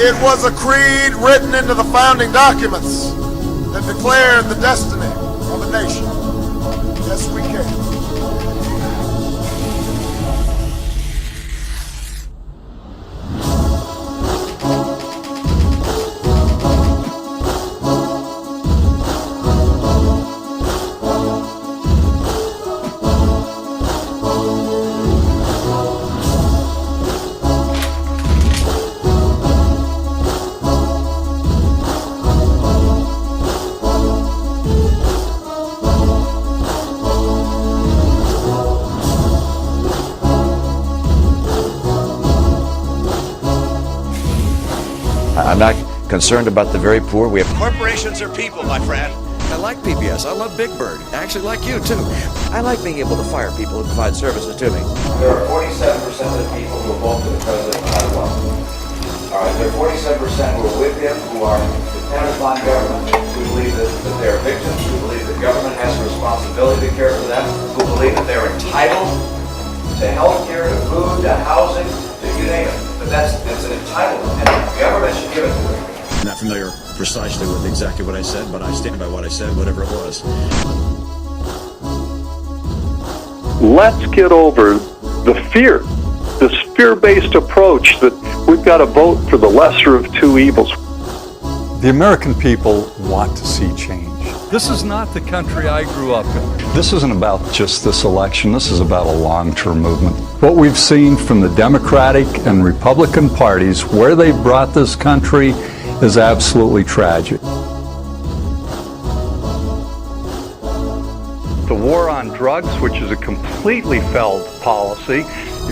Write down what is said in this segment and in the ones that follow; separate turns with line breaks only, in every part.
It was a creed written into the founding documents that declared the destiny of a nation. Yes, we can.
I'm not concerned about the very poor. We have
corporations are people, my friend.
I like PBS. I love Big Bird. I actually like you, too.
I like being able to fire people who provide services to me.
There are 47% of the people who vote for the president no matter what. All right, there are 47% who are with him, who are dependent upon government, who believe that they are victims, who believe that government has a responsibility to care for them, who believe that they're entitled to health care, to food, to housing, to you name it. But it's an entitlement, and the government should give it to them.
I'm not familiar precisely with exactly what I said, but I stand by what I said, whatever it was.
Let's get over the fear, this fear-based approach that we've got to vote for the lesser of two evils.
The American people want to see change.
This is not the country I grew up in.
This isn't about just this election. This is about a long-term movement. What we've seen from the Democratic and Republican parties, where they brought this country, is absolutely tragic.
The war on drugs, which is a completely failed policy.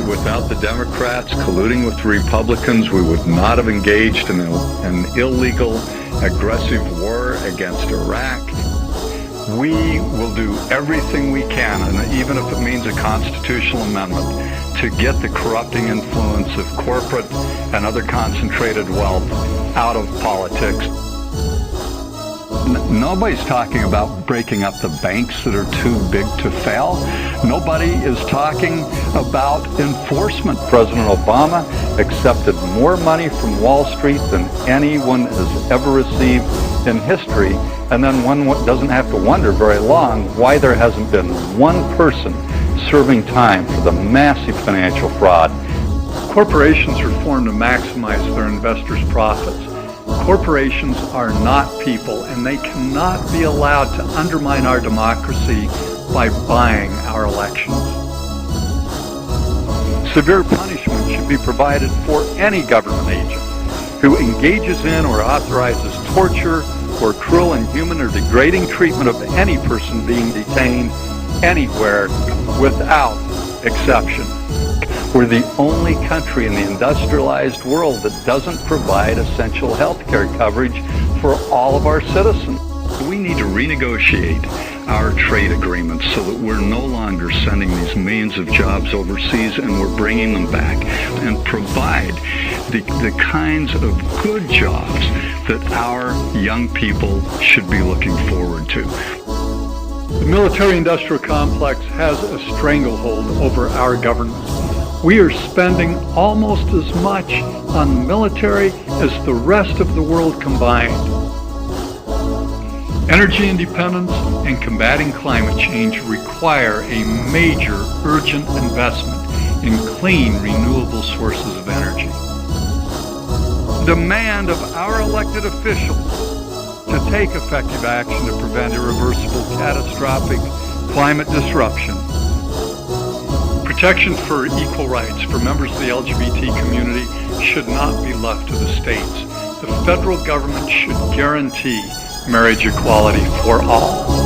Without the Democrats colluding with the Republicans, we would not have engaged in an illegal, aggressive war against Iraq. We will do everything we can, and even if it means a constitutional amendment, to get the corrupting influence of corporate and other concentrated wealth out of politics. Nobody's talking about breaking up the banks that are too big to fail. Nobody is talking about enforcement. President Obama accepted more money from Wall Street than anyone has ever received in history, and then one doesn't have to wonder very long why there hasn't been one person serving time for the massive financial fraud. Corporations are formed to maximize their investors' profits. Corporations are not people, and they cannot be allowed to undermine our democracy by buying our elections. Severe punishment should be provided for any government agent who engages in or authorizes torture or cruel, inhuman, or degrading treatment of any person being detained anywhere without exception. We're the only country in the industrialized world that doesn't provide essential health care coverage for all of our citizens. We need to renegotiate our trade agreements so that we're no longer sending these millions of jobs overseas and we're bringing them back, and provide the kinds of good jobs that our young people should be looking forward to. The military-industrial complex has a stranglehold over our government. We are spending almost as much on the military as the rest of the world combined. Energy independence and combating climate change require a major, urgent investment in clean, renewable sources of energy. Demand of our elected officials to take effective action to prevent irreversible, catastrophic climate disruption. Protection for equal rights for members of the LGBT community should not be left to the states. The federal government should guarantee marriage equality for all.